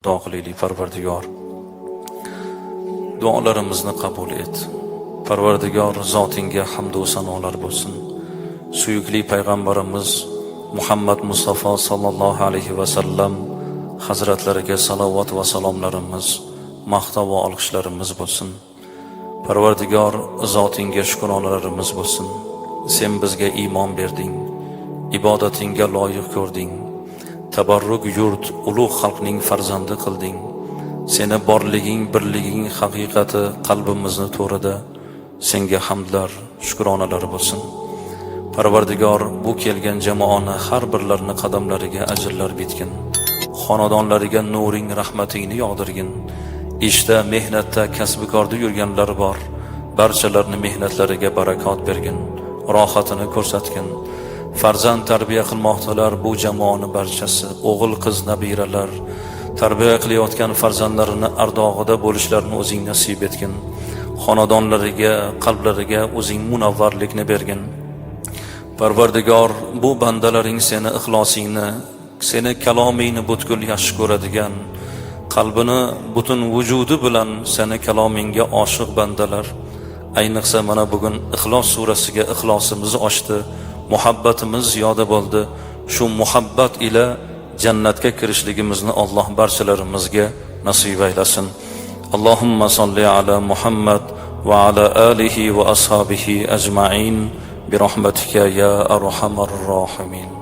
Doqilili Parvardigor, duolarimizni qabul et. Parvardigor zotingga hamd va sanolar bo'lsin. Suyukli payg'ambarimiz Muhammad Mustafa sallallohu alayhi va sallam hazratlariga salovat va salomlarimiz, maqtov va olqishlarimiz bo'lsin. Parvardigor zotingga shukronalarimiz bo'lsin. Sen bizga iymon berding, ibodatingga loyiq ko'rding. Tabarruk yurt, ulug' xalqning farzandi qilding. Seni borliging, birliging haqiqati qalbimizni to'rida. Senga hamdlar, shukronalar bo'lsin. Parvardigor, bu kelgan jamoani har birlarini qadamlariga ajrlar bitgin. Xonadonlariga nuring, rahmatingni yog'dirgin. Ishda, mehnatda, kasb-korda yurganlar bor. Barchalarni mehnatlariga barakot bergin. Rohatini ko'rsatgin. Farzand tarbiya qilmoqdalar bu jamoani barchasi, o'g'il qiz nabiralar tarbiya qilayotgan farzandlarini ardog'ida bo'lishlarini o'zing nasib etgin. Xonadonlariga, qalblariga o'zing munavvarlikni bergin. Parvardigor, bu bandalaring seni ixlosingni, seni kalomingni butkul yaxshi ko'radigan, qalbini butun vujudi bilan seni kalomingga oshiq bandalar. Ayniqsa mana bugun Ixlos surasiga ixlosimiz oshdi. Muhabbatimiz ziyoda bo'ldi. Shu muhabbat ila jannatga kirishligimizni Alloh barchalarimizga nasib aylasin. Allohumma salli ala Muhammad va ala alihi va ashabihi ajma'in bi rahmatika ya arhamar rohimin.